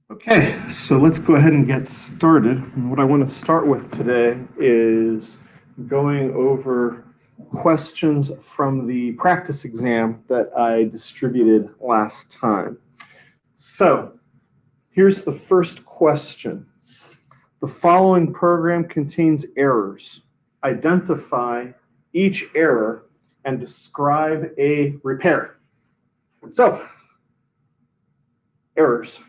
Okay, so let's go ahead and get started. And what I want to start with today is going over questions from the practice exam that I distributed last time. So here's the first question. The following program contains errors. Identify each error and describe a repair. So, errors.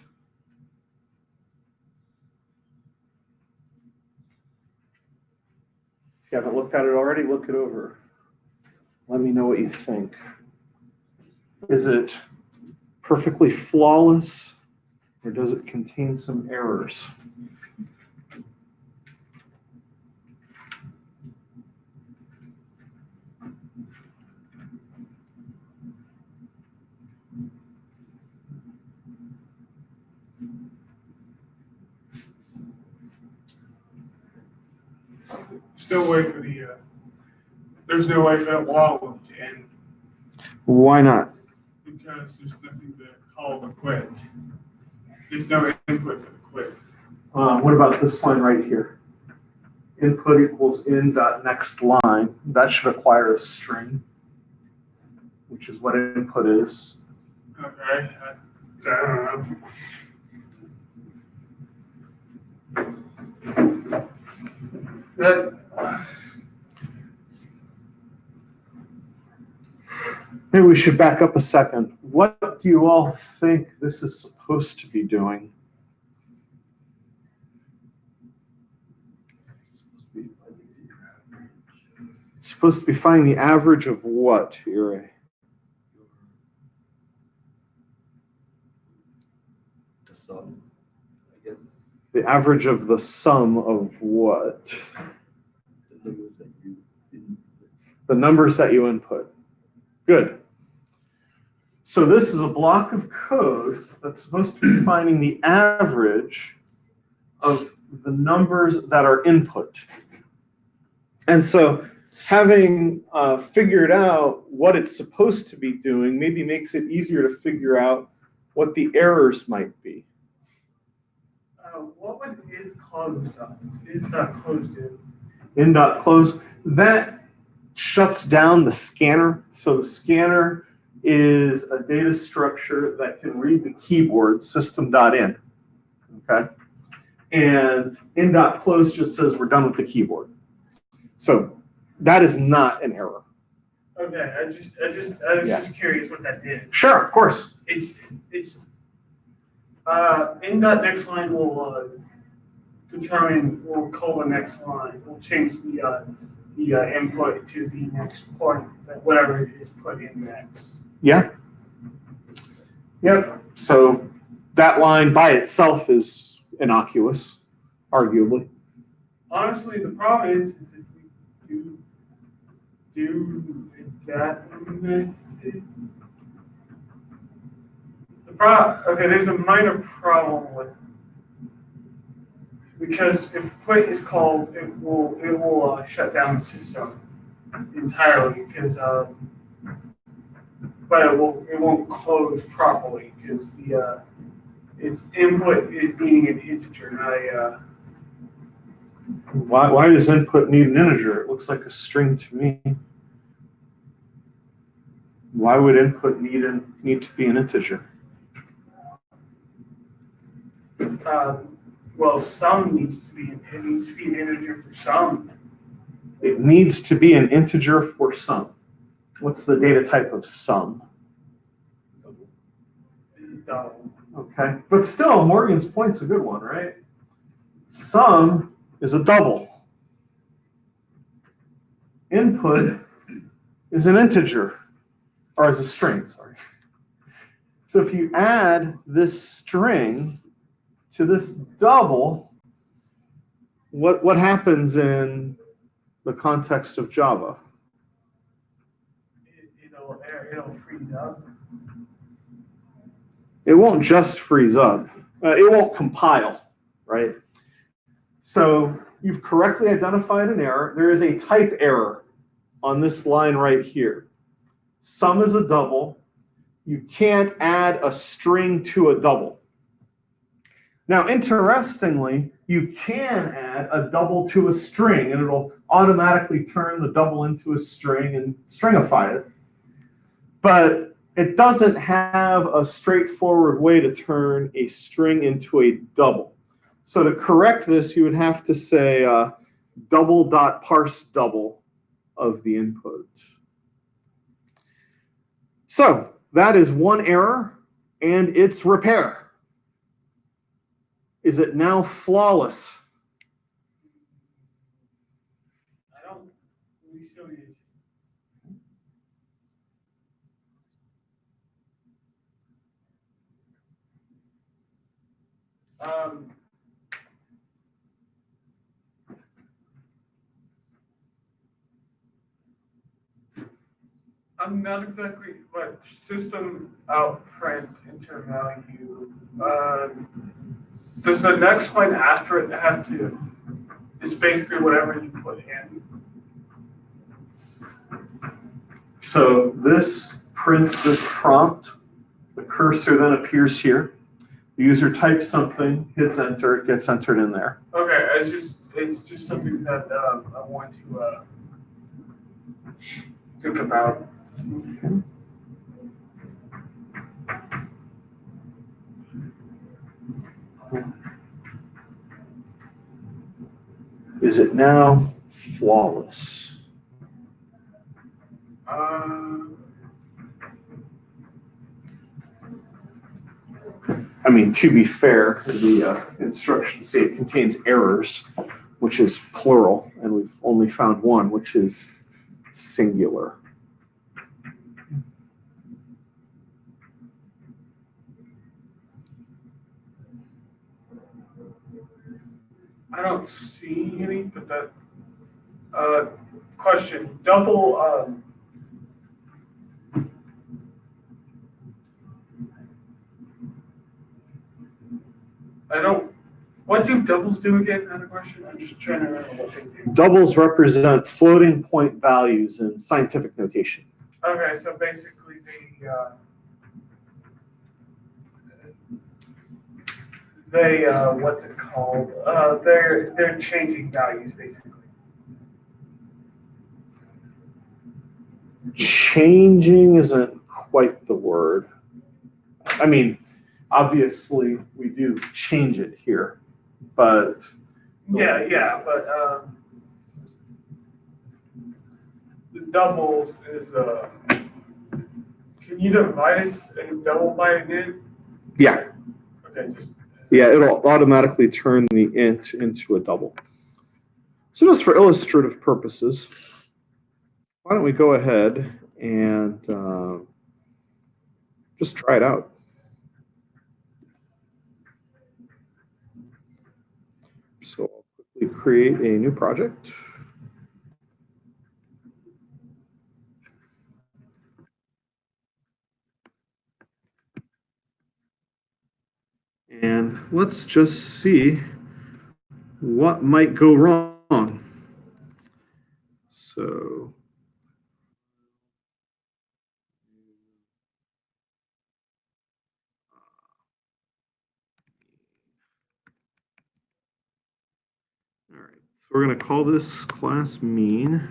If you haven't looked at it already, look it over. Let me know what you think. Is it perfectly flawless, or does it contain some errors? There's no way for there's no way for that wall to end. Why not? Because there's nothing to call the quit. There's no input for the quit. What about this line right here? Input equals in dot next line. That should acquire a string, which is what input is. Okay. I don't know. Maybe we should back up a second. What do you all think this is supposed to be doing? It's supposed to be finding the average of what, Ira? The sum, I guess. The average of the sum of what? The numbers that you input. The numbers that you input. Good. So this is a block of code that's supposed to be finding the average of the numbers that are input. And so having figured out what it's supposed to be doing maybe makes it easier to figure out what the errors might be. What would is closed up? Is not closed in. In dot close, that shuts down the scanner. So the scanner is a data structure that can read the keyboard system.in. Okay. And in.close just says we're done with the keyboard. So that is not an error. Okay, I was just curious what that did. Sure, of course. It's in that next line will determine, we'll call the next line. We'll change the input to the next point, whatever it is put in next. Yeah. Yep. So that line by itself is innocuous, arguably. Honestly, the problem is if we do that method. Okay, there's a minor problem with, because if quit is called, it will shut down the system entirely because but it won't close properly because its input is needing an integer, not a. Why does input need an integer? It looks like a string to me. Why would input need to be an integer? Well, sum needs to be an integer for sum. It needs to be an integer for sum. What's the data type of sum? Okay, but still, Morgan's point's a good one, right? Sum is a double. Input is an integer, or is a string, sorry. So if you add this string to this double, what happens in the context of Java? It'll freeze up. It won't just freeze up. It won't compile, right? So you've correctly identified an error. There is a type error on this line right here. Sum is a double. you can't add a string to a double. Now, interestingly, you can add a double to a string, and it'll automatically turn the double into a string and stringify it. But it doesn't have a straightforward way to turn a string into a double. So to correct this, you would have to say double dot parse double of the input. So that is one error and its repair. Is it now flawless? I don't, we still need it. I'm not exactly, but system out print enter value. Does the next line after it have to, it's basically whatever you put in? So this prints this prompt. The cursor then appears here. The user types something, hits enter, it gets entered in there. Okay, it's just something that I want to think about. Is it now flawless? I mean, to be fair, the instructions say it contains errors, which is plural, and we've only found one, which is singular. I don't see any, but that question, double I don't, what do doubles do again? Another question. I'm just trying to remember what they do. Doubles represent floating point values in scientific notation. Okay, so basically they what's it called? They're changing values basically. Changing isn't quite the word. I mean, obviously we do change it here, but Yeah, but the doubles is can you divide it and double by it again? yeah, Okay, just it'll automatically turn the int into a double. So just for illustrative purposes, why don't we go ahead and just try it out. So I'll quickly create a new project. And let's just see what might go wrong. So all right, so we're going to call this class mean,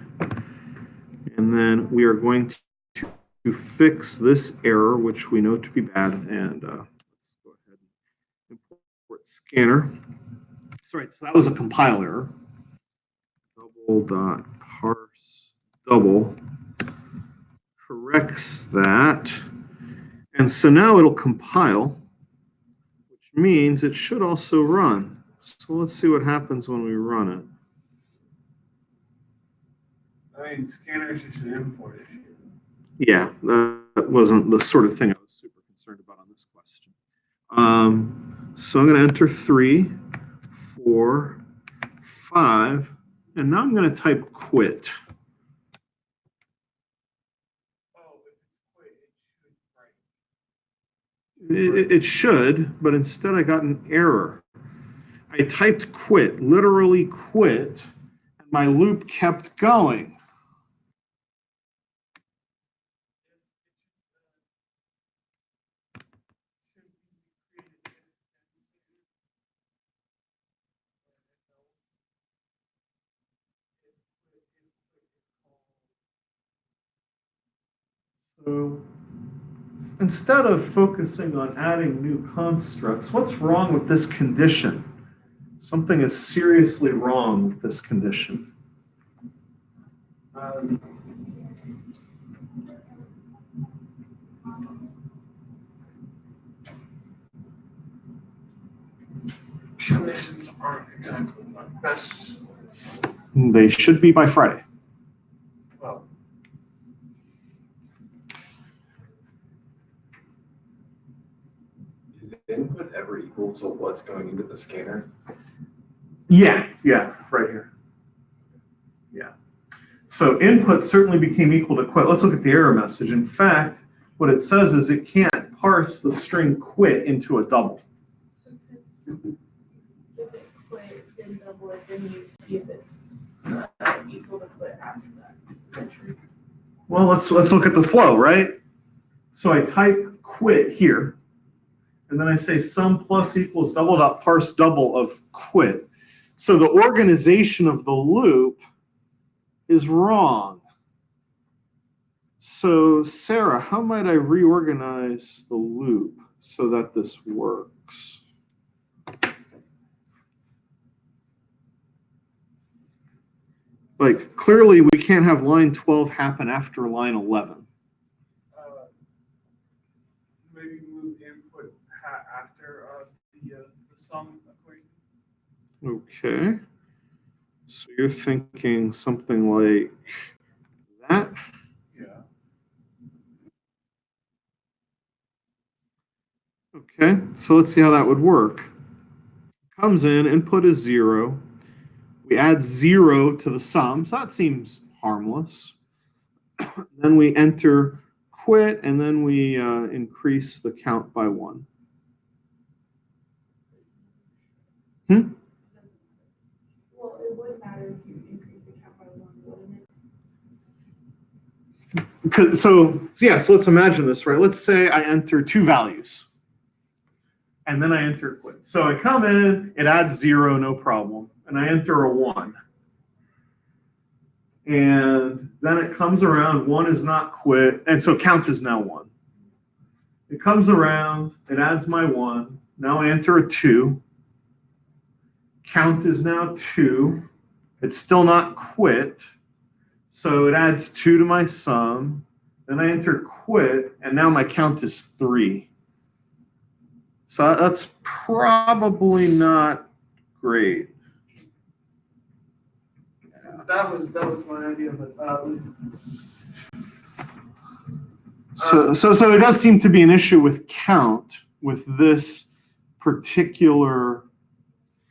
and then we are going to fix this error, which we know to be bad, and let's go ahead and import scanner. Sorry, so that was a compile error. Double dot parse double corrects that, and so now it'll compile, which means it should also run. So let's see what happens when we run it. I mean scanner is just an import issue. Yeah, that wasn't the sort of thing I was super concerned about on this question. So I'm going to enter 3, 4, 5, and now I'm going to type quit. Oh, if it's quit, It should, but instead I got an error. I typed quit, literally quit, and my loop kept going. So instead of focusing on adding new constructs, what's wrong with this condition? Something is seriously wrong with this condition. Conditions aren't exactly my best. They should be by Friday. Well, Is the input ever equal to what's going into the scanner? Yeah, right here. Yeah. So input certainly became equal to quit. Let's look at the error message. In fact, what it says is it can't parse the string quit into a double. Because if it quit, then double it, then you see if it's equal to quit after that, essentially. Well, let's look at the flow, right? So I type quit here, and then I say sum plus equals double dot parse double of quit. So the organization of the loop is wrong. So Sarah, how might I reorganize the loop so that this works? Like, clearly we can't have line 12 happen after line 11. maybe move input after the sum equation. Okay. So you're thinking something like that? Yeah. Okay, so let's see how that would work. Comes in, input is 0. We add 0 to the sum, so that seems harmless. Then we enter quit, and then we increase the count by 1. Well, it would matter if you increase the count by 1, wouldn't it? So let's imagine this, right? Let's say I enter 2 values. And then I enter quit. So I come in, it adds 0, no problem. And I enter a 1. And then it comes around, 1 is not quit. And so count is now 1. It comes around, it adds my 1. Now I enter a 2. Count is now 2. It's still not quit. So it adds 2 to my sum. Then I enter quit, and now my count is 3. So that's probably not great. That was my idea, but So there does seem to be an issue with count with this particular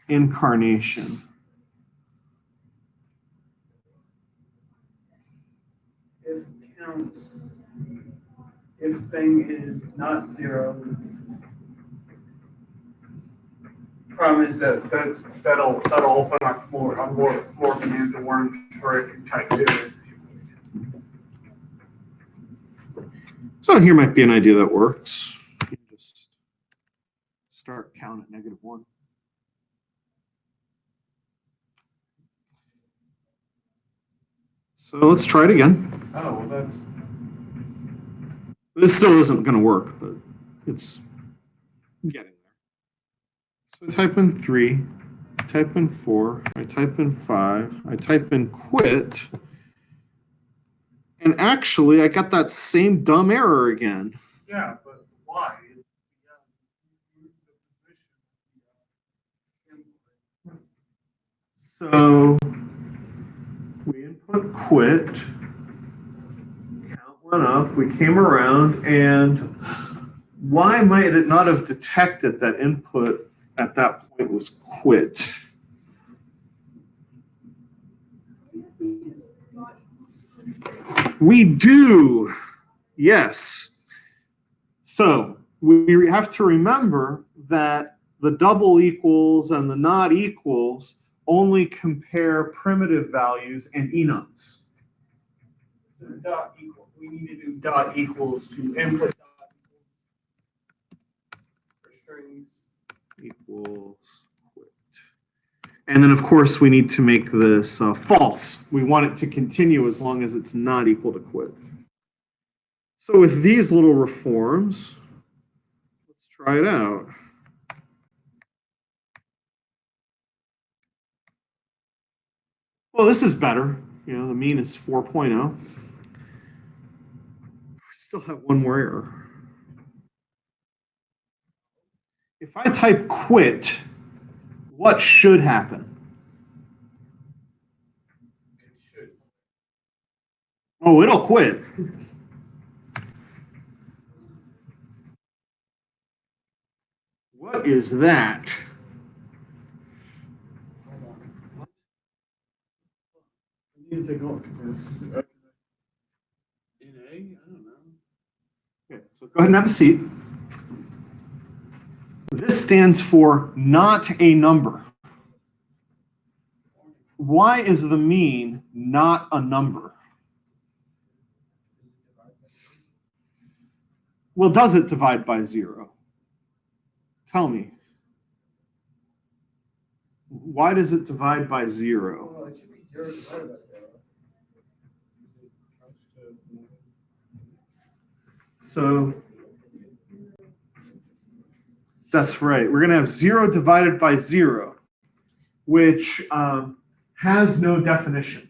incarnation. if thing is not 0, problem is that'll open up more commands and worms for it to type 0. So here might be an idea that works. You just start count at -1. So let's try it again. Oh, well, that's This still isn't going to work, but it's getting there. So I type in 3, I type in 4, I type in 5, I type in quit, and actually I got that same dumb error again. yeah, but why? So we input quit, count went up, we came around, and why might it not have detected that input at that point was quit? We do, yes. So we have to remember that the double equals and the not equals only compare primitive values and enums. So dot equal. We need to do dot equals to input dot equals for strings. Equals quit. And then, of course, we need to make this false. We want it to continue as long as it's not equal to quit. So with these little reforms, let's try it out. Well, this is better. You know, the mean is 4.0. We still have one more error. If I type quit, what should happen? It should. Oh, it'll quit. What is that? Hold on. I need to take a look at this. In A? I don't know. Okay, so go ahead and have a seat. This stands for not a number. Why is the mean not a number? Well, does it divide by 0? Tell me. Why does it divide by 0? Well, it should be 0 divided by 0. It comes to So that's right. We're going to have 0 divided by 0, which has no definition.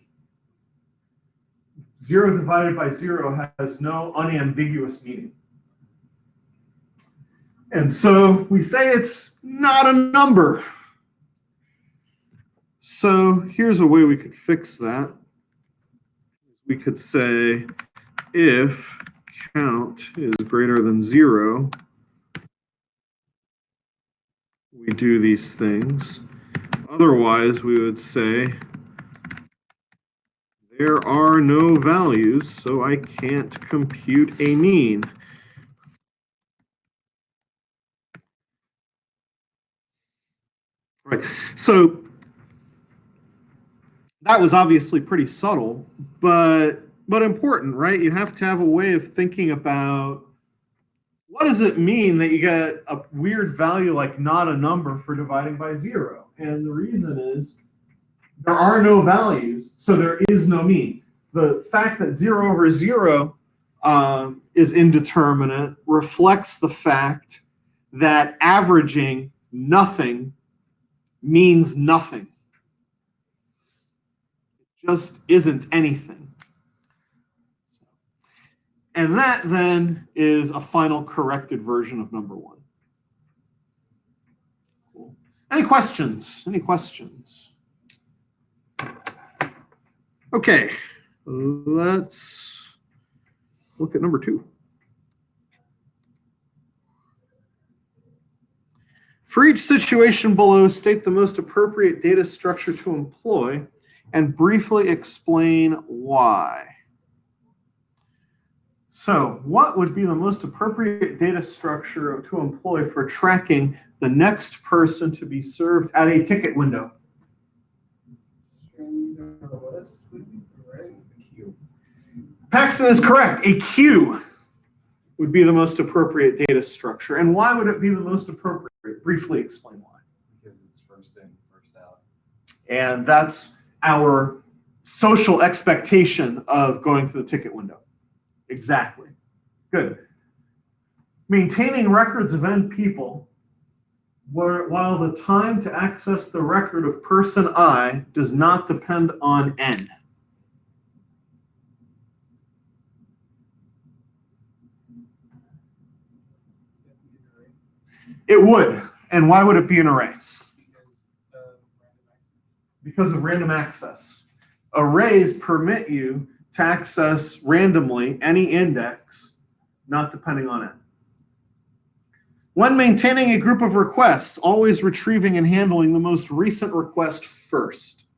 0 divided by 0 has no unambiguous meaning. And so we say it's not a number. So here's a way we could fix that. We could say if count is greater than 0, we do these things. Otherwise, we would say there are no values, so I can't compute a mean. Right. So that was obviously pretty subtle, but important, right? You have to have a way of thinking about what does it mean that you get a weird value like not a number for dividing by 0? And the reason is there are no values, so there is no mean. The fact that 0 over 0 is indeterminate reflects the fact that averaging nothing means nothing. It just isn't anything. And that then is a final corrected version of number 1. Cool. Any questions? Any questions? Okay, let's look at number 2. For each situation below, state the most appropriate data structure to employ and briefly explain why. So, what would be the most appropriate data structure to employ for tracking the next person to be served at a ticket window? Paxton is correct. A queue would be the most appropriate data structure. And why would it be the most appropriate? Briefly explain why. Because it's first in, first out. And that's our social expectation of going to the ticket window. Exactly. Good. Maintaining records of n people, while the time to access the record of person I does not depend on n. It would. And why would it be an array? Because of random access. Arrays permit you to access randomly any index, not depending on it. When maintaining a group of requests, always retrieving and handling the most recent request first.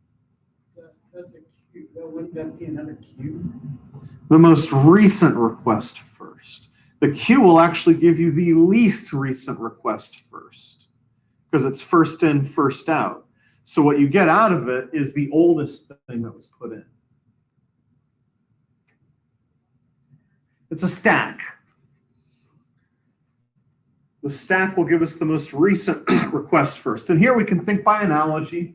That's a queue. Wouldn't that be another queue? The most recent request first. The queue will actually give you the least recent request first, because it's first in, first out. So what you get out of it is the oldest thing that was put in. It's a stack. The stack will give us the most recent request first. And here we can think by analogy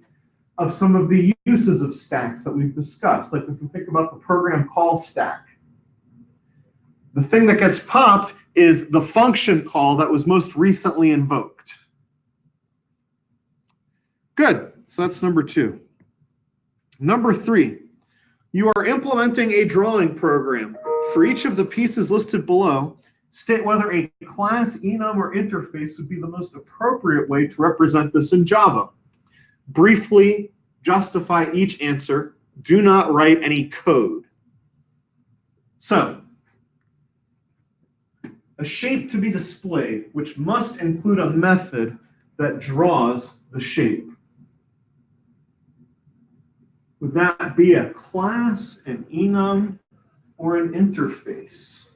of some of the uses of stacks that we've discussed. Like if we think about the program call stack. The thing that gets popped is the function call that was most recently invoked. Good, so that's number 2. Number 3, you are implementing a drawing program. For each of the pieces listed below, state whether a class, enum, or interface would be the most appropriate way to represent this in Java. Briefly justify each answer. Do not write any code. So, a shape to be displayed, which must include a method that draws the shape. Would that be a class, an enum, or an interface?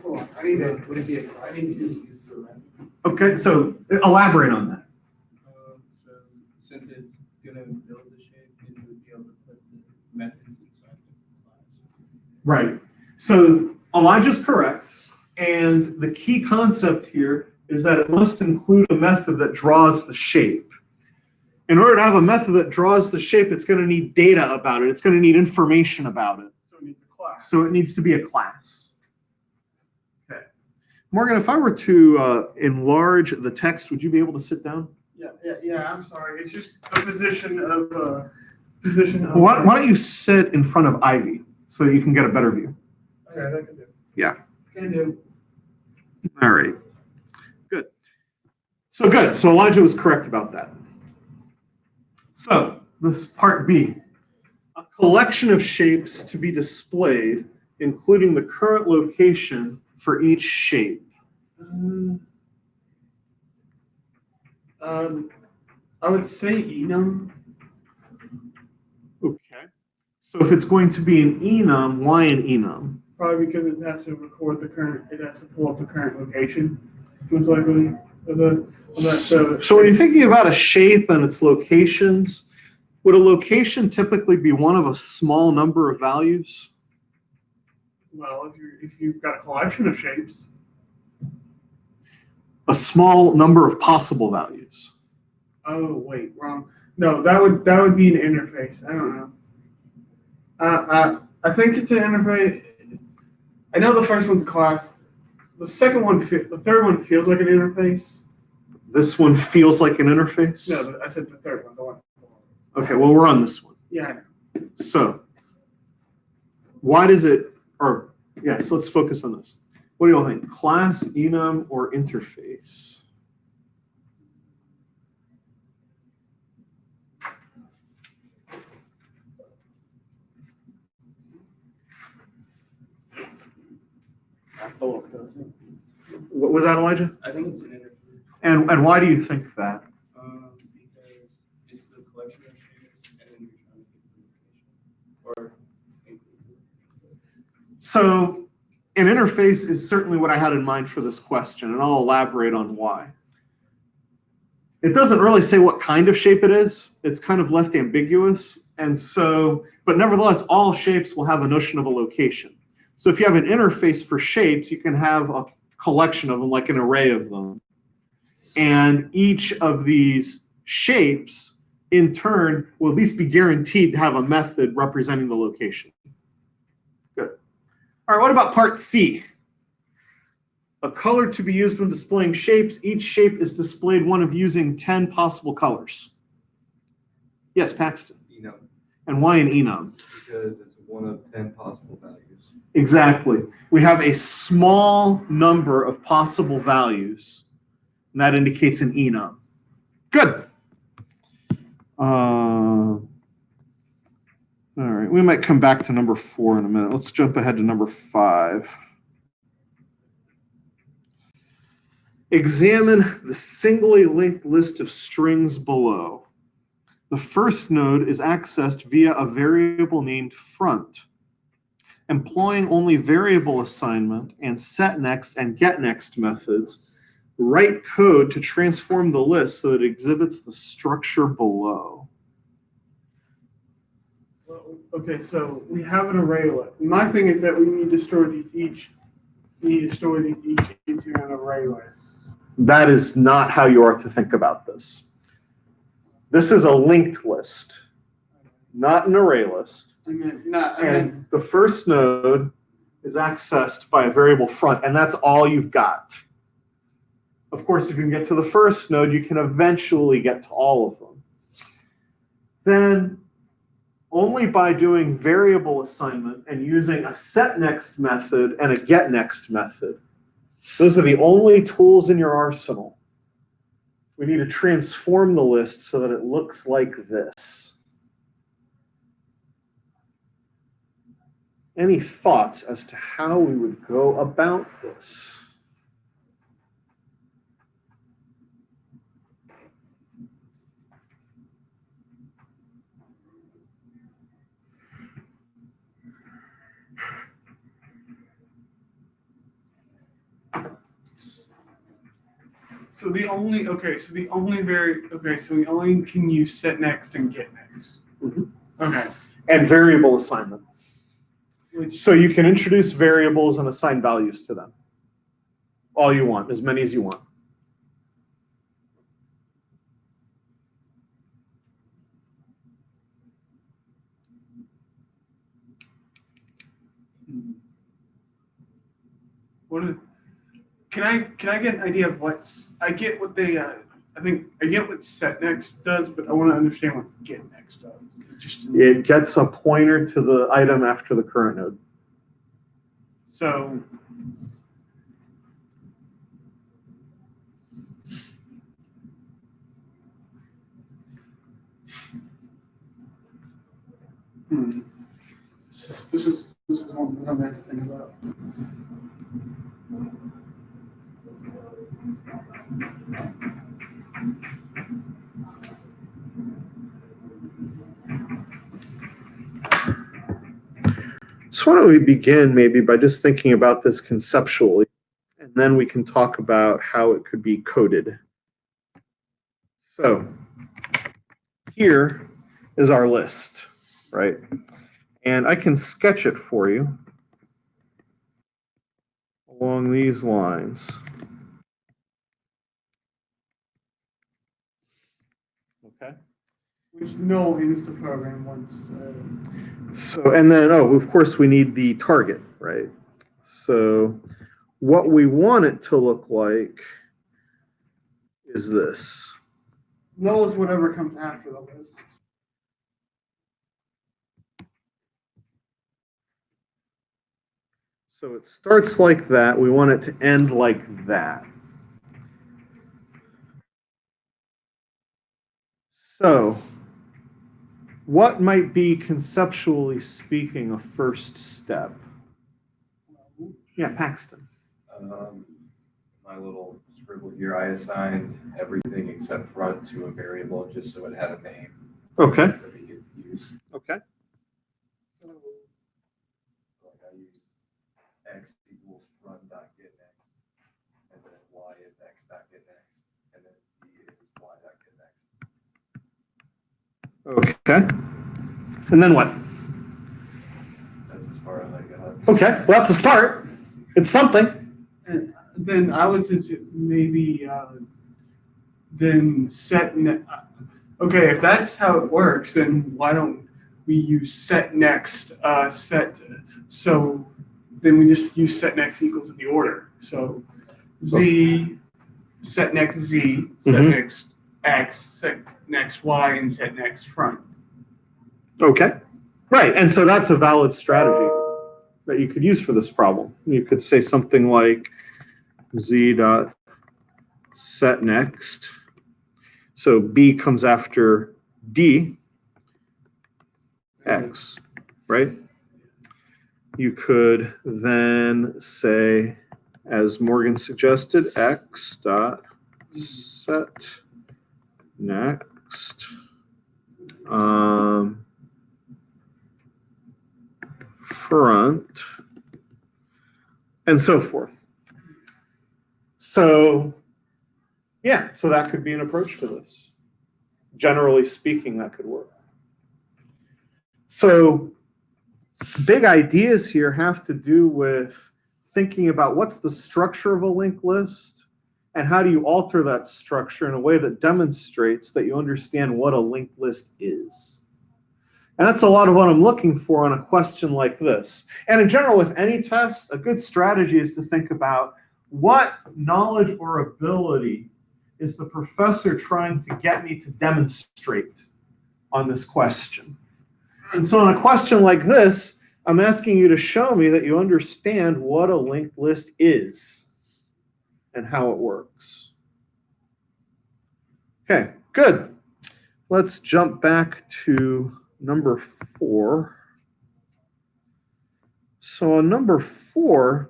Hold on, I need to, would it be a, I need to use the left. Okay, so elaborate on that. So since it's gonna build the shape, it would be able to put the methods inside the class. Right. So Elijah's correct. And the key concept here is that it must include a method that draws the shape. In order to have a method that draws the shape, it's going to need data about it. It's going to need information about it. So it needs a class. So it needs to be a class. Okay. Morgan, if I were to enlarge the text, would you be able to sit down? Yeah, I'm sorry. It's just a position of, position of. Why don't you sit in front of Ivy so that you can get a better view? Okay, that can do. Yeah. Can do. All right. Good. So Elijah was correct about that. So this part B, a collection of shapes to be displayed, including the current location for each shape. I would say enum. Okay. So if it's going to be an enum, why an enum? Probably because it has to record the current, it has to pull up the current location, most likely, of that. So when you're thinking about a shape and its locations, would a location typically be one of a small number of values? Well, if you've got a collection of shapes. A small number of possible values. Oh, wait, wrong. No, that would be an interface. I don't know. I think it's an interface. I know the first one's a class. The second one, the third one feels like an interface. This one feels like an interface? No, I said the third one. The one. Okay, well, we're on this one. Yeah, I know. So, why does it, so let's focus on this. What do you all think? Class, enum, or interface? What was that, Elijah? I think it's an interface. And why do you think that? Because it's the collection of shapes and then you're trying to get the location. So an interface is certainly what I had in mind for this question, and I'll elaborate on why. It doesn't really say what kind of shape it is. It's kind of left ambiguous. And so, but nevertheless, all shapes will have a notion of a location. So if you have an interface for shapes, you can have a collection of them, like an array of them. And each of these shapes, in turn, will at least be guaranteed to have a method representing the location. Good. All right, what about part C? A color to be used when displaying shapes. Each shape is displayed one of using 10 possible colors. Yes, Paxton. Enum, And why an enum? because it's one of 10 possible values. Exactly. We have a small number of possible values, and that indicates an enum. Good. All right, we might come back to number 4 in a minute. Let's jump ahead to number 5. Examine the singly linked list of strings below. The first node is accessed via a variable named front. Employing only variable assignment and setNext and getNext methods, write code to transform the list so that it exhibits the structure below. Okay, so we have an array list. My thing is that we need to store these each into an array list. That is not how you are to think about this. This is a linked list, not an array list. And the first node is accessed by a variable front, and that's all you've got. Of course, if you can get to the first node, you can eventually get to all of them. Then, only by doing variable assignment and using a setNext method and a getNext method, those are the only tools in your arsenal. We need to transform the list so that it looks like this. Any thoughts as to how we would go about this? So we only can use setNext and getNext. Mhm. Okay. And variable assignment. Which So you can introduce variables and assign values to them. All you want, as many as you want. can I get an idea of what I get what they I think I get what setNext does, but I want to understand what getNext does. It gets a pointer to the item after the current node. So this is one thing I'm going to think about. So why don't we begin maybe by just thinking about this conceptually, and then we can talk about how it could be coded. So here is our list, right? And I can sketch it for you along these lines. Okay. Which no Insta program wants to. So, and then, oh, of course, we need the target, right? So what we want it to look like is this. Null is whatever comes after the list. So it starts like that. We want it to end like that. So what might be, conceptually speaking, a first step? Yeah, Paxton. My little scribble here, I assigned everything except front to a variable just so it had a name Okay. that we could use. Okay. Like I use x equals front dot get next, and then y is x dot get next, and then z is y dot get next. Okay. And then what? That's as far as I got. Okay. Well, that's a start. It's something. And then I would just maybe then okay, if that's how it works, then why don't we use setNext so then we just use setNext equal to the order. So z setNext z, setNext x, setNext y, and setNext front. Okay. Right. And so that's a valid strategy that you could use for this problem. You could say something like z dot set next. So B comes after D, X, right? You could then say, as Morgan suggested, X dot set next. Front, and so forth. So, yeah, so that could be an approach to this. Generally speaking, that could work. So big ideas here have to do with thinking about what's the structure of a linked list and how do you alter that structure in a way that demonstrates that you understand what a linked list is. And that's a lot of what I'm looking for on a question like this. And in general, with any test, a good strategy is to think about what knowledge or ability is the professor trying to get me to demonstrate on this question. And so on a question like this, I'm asking you to show me that you understand what a linked list is and how it works. Okay, good. Let's jump back to number 4. So on number 4,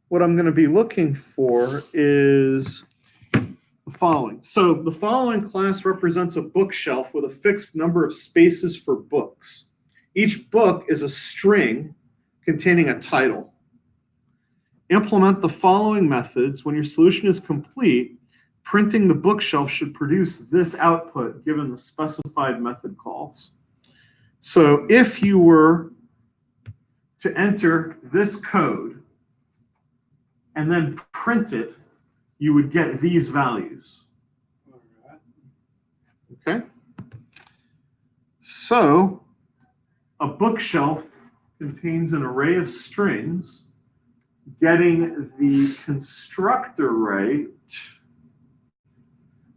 what I'm going to be looking for is the following. So the following class represents a bookshelf with a fixed number of spaces for books. Each book is a string containing a title. Implement the following methods. When your solution is complete, printing the bookshelf should produce this output given the specified method calls. So if you were to enter this code and then print it, you would get these values. Okay? So a bookshelf contains an array of strings. Getting the constructor right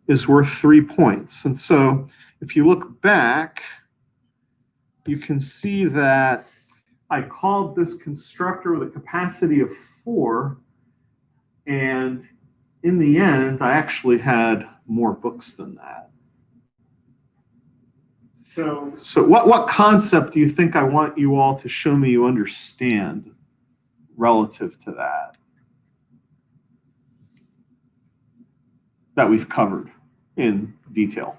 is worth 3 points. And so if you look back, you can see that I called this constructor with a capacity of 4, and in the end, I actually had more books than that. So what concept do you think I want you all to show me you understand relative to that we've covered in detail?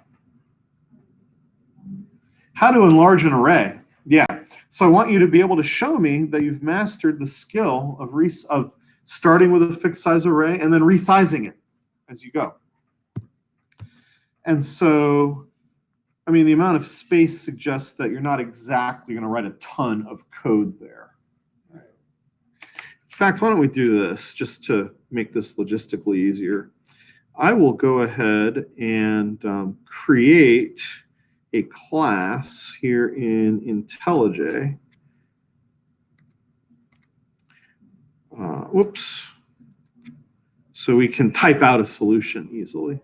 How to enlarge an array. Yeah, so I want you to be able to show me that you've mastered the skill of starting with a fixed size array and then resizing it as you go. And so, I mean, the amount of space suggests that you're not exactly going to write a ton of code there. In fact, why don't we do this just to make this logistically easier? I will go ahead and create a class here in IntelliJ. Whoops. So we can type out a solution easily.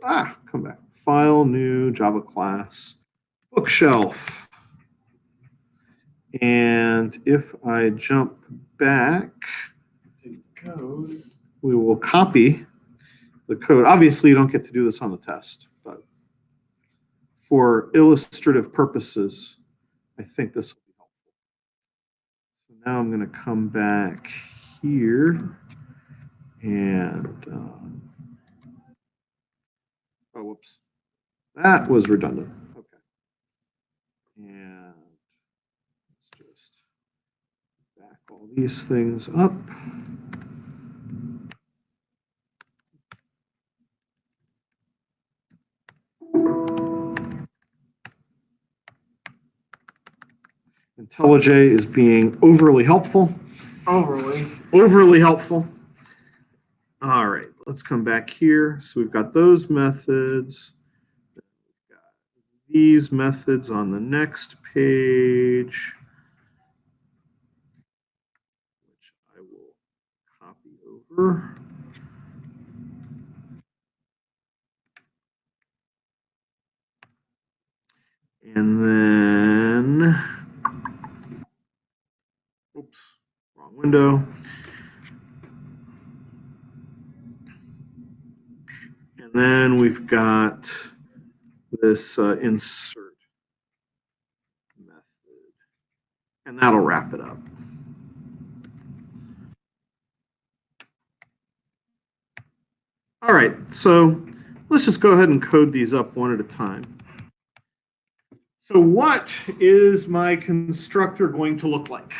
Come back. File, new, Java class, bookshelf. And if I jump back, code, we will copy the code. Obviously, you don't get to do this on the test, but for illustrative purposes, I think this will be helpful. So now I'm going to come back here and, oh, whoops. That was redundant. Okay. And let's just back all these things up. IntelliJ is being overly helpful. Overly helpful. All right, let's come back here. So we've got those methods. We've got these methods on the next page, which I will copy over. And then, oops, wrong window. And then we've got this insert method, and that'll wrap it up. All right, so let's just go ahead and code these up one at a time. So what is my constructor going to look like?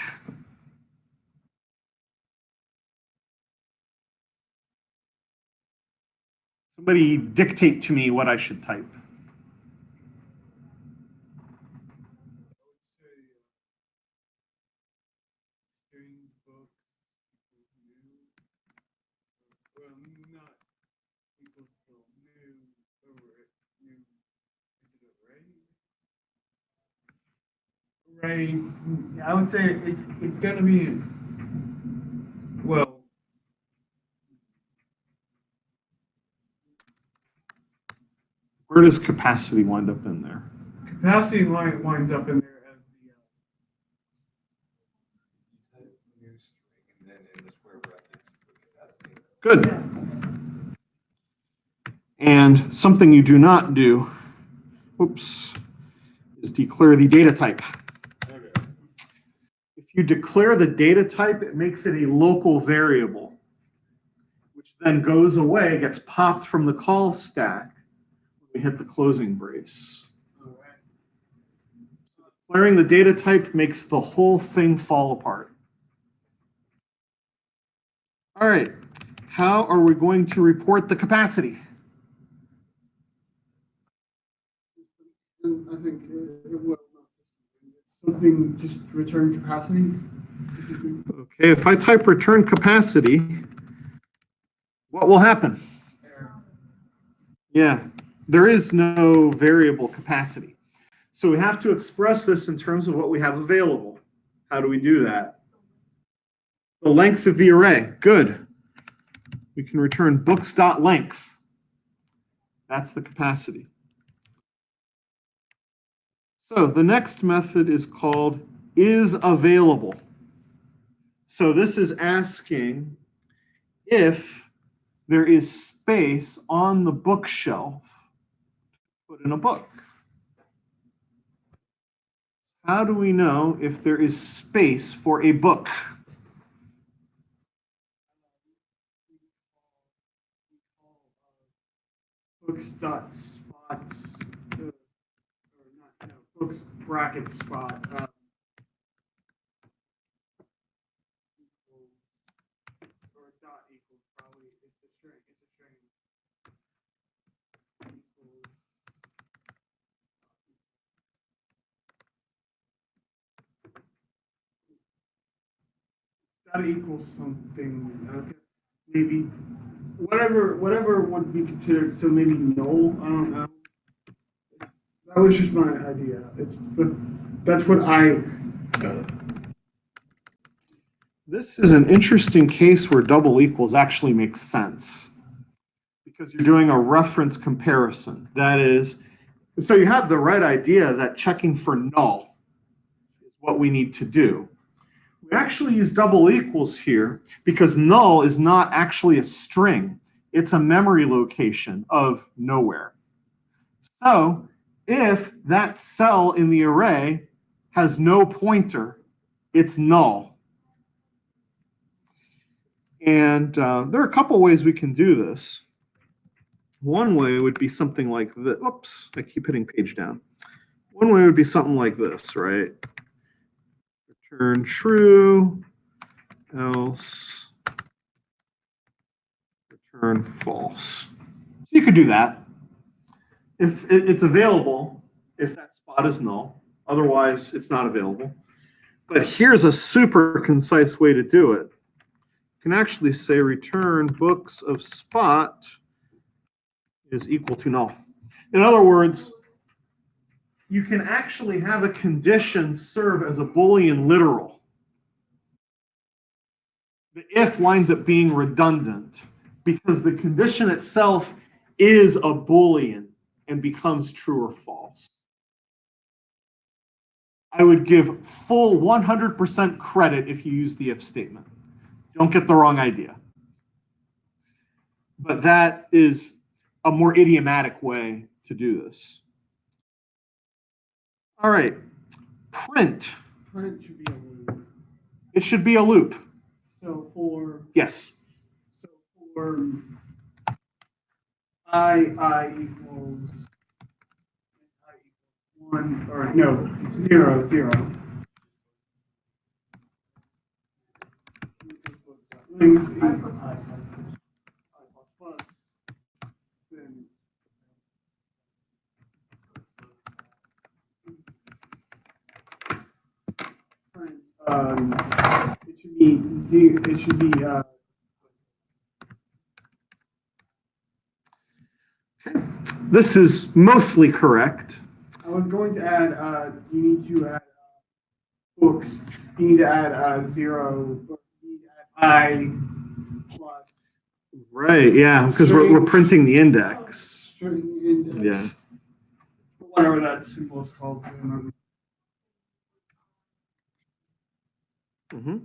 Somebody dictate to me what I should type. String book equals new. Well, not equals new array. New. Is it array? Array. I would say it's gonna be well. Where does capacity wind up in there? Capacity winds up in there as the. You type new string and then in the square brackets, put capacity. Good. And something you do not do, oops, is declare the data type. If you declare the data type, it makes it a local variable, which then goes away, gets popped from the call stack when we hit the closing brace. So declaring the data type makes the whole thing fall apart. All right, how are we going to report the capacity? I think it will something just return capacity. Okay, if I type return capacity, what will happen? Yeah, there is no variable capacity. So we have to express this in terms of what we have available. How do we do that? The length of the array, good. We can return books.length. That's the capacity. So the next method is called isAvailable. So this is asking if there is space on the bookshelf to put in a book. How do we know if there is space for a book? Books dot spots or not, no, books bracket spot. Or dot equals probably it's a string. It's a string. Equals. Gotta equal something. Okay. Maybe whatever would be considered. So maybe null. I don't know. That was just my idea. That's what I. This is an interesting case where double equals actually makes sense because you're doing a reference comparison. That is, so you have the right idea that checking for null is what we need to do. We actually use double equals here because null is not actually a string. It's a memory location of nowhere. So if that cell in the array has no pointer, it's null. And there are a couple ways we can do this. One way would be something like this. Oops, I keep hitting page down. One way would be something like this, right? Return true, else return false. So you could do that. If it's available, if that spot is null, otherwise it's not available. But here's a super concise way to do it. You can actually say return books of spot is equal to null. In other words, you can actually have a condition serve as a Boolean literal. The if winds up being redundant because the condition itself is a Boolean and becomes true or false. I would give full 100% credit if you use the if statement. Don't get the wrong idea. But that is a more idiomatic way to do this. All right, print. Print should be a loop. It should be a loop. So for Yes. I equals one or no 0 0. Length equals I plus then print it It should be This is mostly correct. I was going to add, you need to add books. You need to add 0. Or you need to add I plus Right, yeah, because we're printing the index. string index. Yeah. Whatever that symbol is called. I don't remember. Mm-hmm.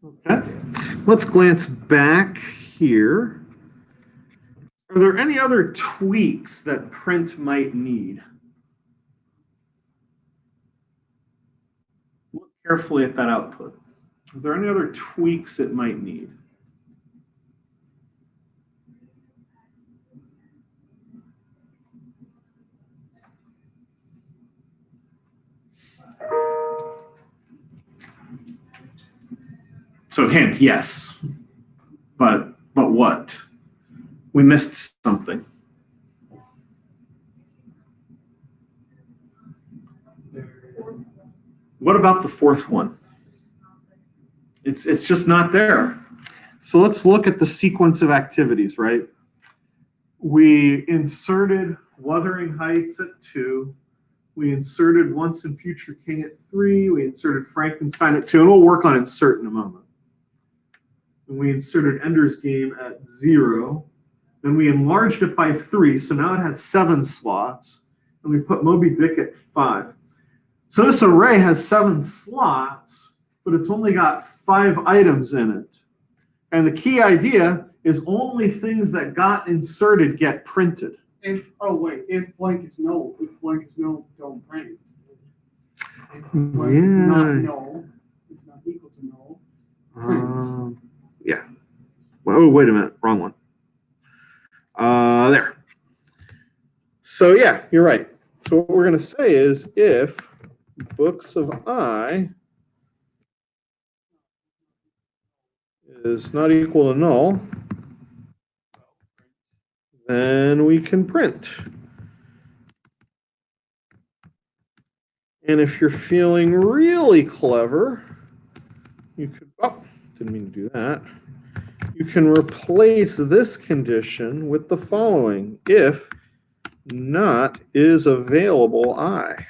Okay, let's glance back here. Are there any other tweaks that print might need? Look carefully at that output. Are there any other tweaks it might need? So hint, yes. But what? We missed something. What about the fourth one? It's just not there. So let's look at the sequence of activities, right? We inserted Wuthering Heights at 2. We inserted Once and Future King at 3. We inserted Frankenstein at 2, and we'll work on insert in a moment. And we inserted Ender's Game at 0. Then we enlarged it by 3, so now it had 7 slots. And we put Moby Dick at 5. So this array has 7 slots, but it's only got 5 items in it. And the key idea is only things that got inserted get printed. If blank is null, don't print. If blank is not null, it's not equal to null. Print. Yeah. Oh, wait a minute. Wrong one. There. So yeah, you're right. So what we're going to say is if books of I is not equal to null, then we can print. And if you're feeling really clever, you could, oh, didn't mean to do that. You can replace this condition with the following: if not is available I.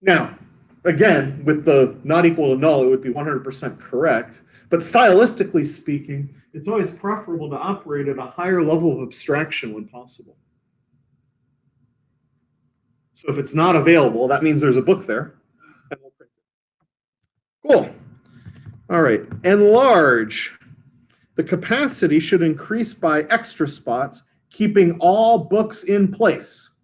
Now, again, with the not equal to null, it would be 100% correct. But stylistically speaking, it's always preferable to operate at a higher level of abstraction when possible. So if it's not available, that means there's a book there. And we'll print it. Cool. All right. Enlarge. The capacity should increase by extra spots, keeping all books in place.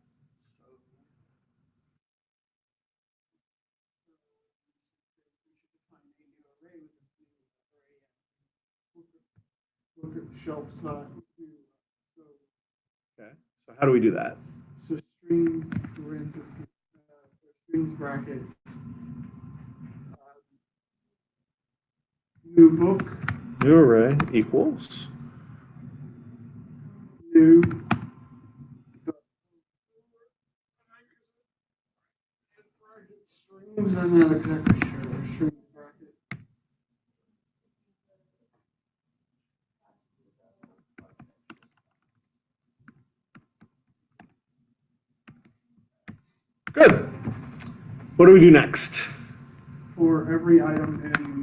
Look at shelf size. Okay. So how do we do that? So strings, parentheses, strings brackets. New book, New array equals. new. Strings, I'm not exactly sure. Strings bracket. Good. What do we do next? For every item in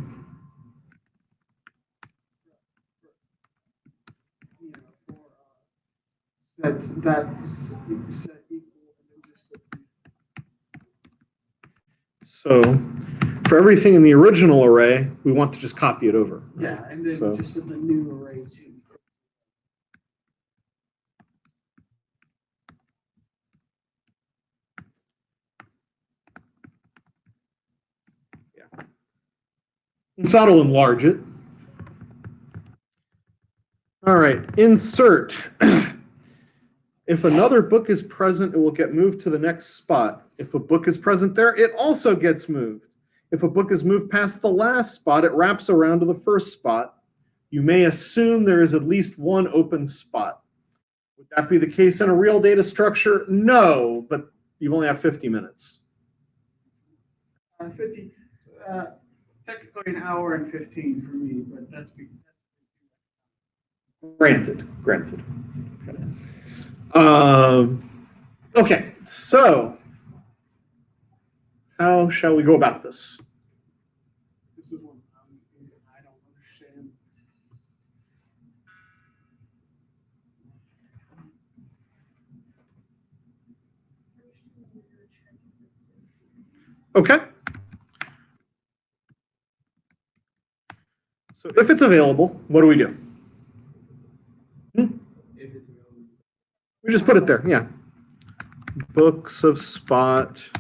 that set equal and then just So for everything in the original array, we want to just copy it over. yeah, and then So- just set the new array to. So that'll enlarge it. All right, insert. If another book is present, it will get moved to the next spot. If a book is present there, it also gets moved. If a book is moved past the last spot, it wraps around to the first spot. You may assume there is at least one open spot. With that be the case in a real data structure? No, but you only have 50 minutes. 50, technically an hour and 15 for me, but that's Granted. Okay, so how shall we go about this? this is one I don't understand. Okay. So if it's available, what do we do? If it's available. We just put it there, yeah. Books of Spot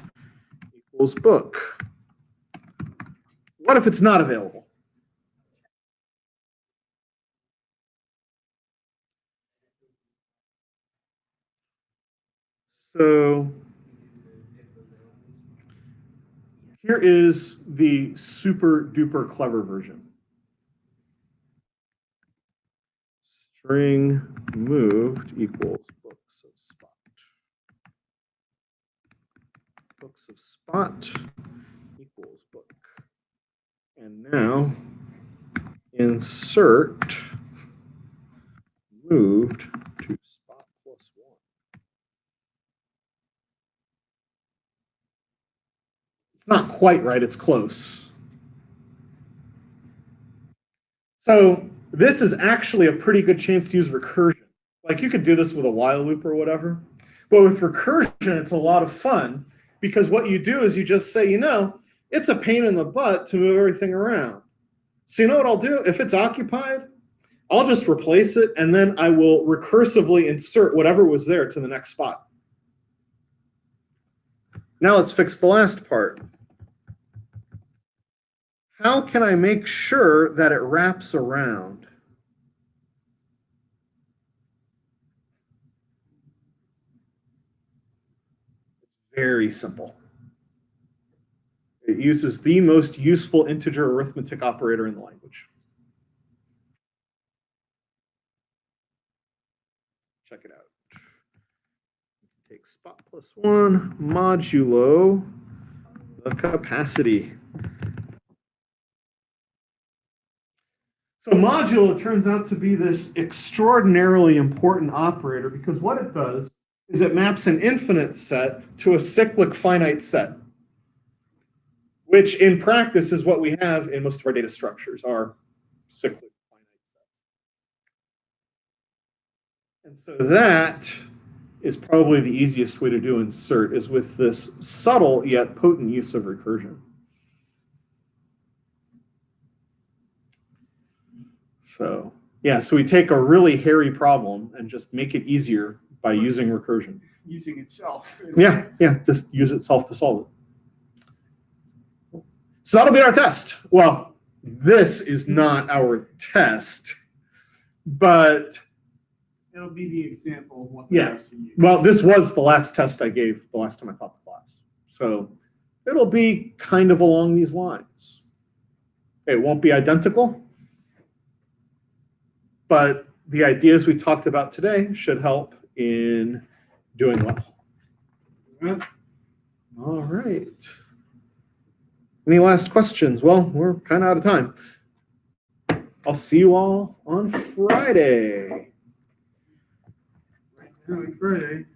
equals book. What if it's not available? So here is the super duper clever version. String moved equals books of spot. Books of spot equals book. And now insert moved to spot plus 1. It's not quite right, it's close. So this is actually a pretty good chance to use recursion. Like you could do this with a while loop or whatever. But with recursion, it's a lot of fun because what you do is you just say, it's a pain in the butt to move everything around. So you know what I'll do? If it's occupied, I'll just replace it and then I will recursively insert whatever was there to the next spot. Now let's fix the last part. How can I make sure that it wraps around? It's very simple. It uses the most useful integer arithmetic operator in the language. Check it out. Take spot plus 1 modulo the capacity. So modulo turns out to be this extraordinarily important operator because what it does is it maps an infinite set to a cyclic finite set, which in practice is what we have in most of our data structures, are cyclic finite sets. And so that is probably the easiest way to do insert is with this subtle yet potent use of recursion. So yeah, so we take a really hairy problem and just make it easier by using recursion. Using itself. Yeah, just use itself to solve it. So that'll be our test. Well, this is not our test, but It'll be the example of what Yeah. has to use. well, this was the last test I gave the last time I taught the class. So it'll be kind of along these lines. It won't be identical, but the ideas we talked about today should help in doing well. All right. Any last questions? Well, we're kind of out of time. I'll see you all on Friday. Early Friday.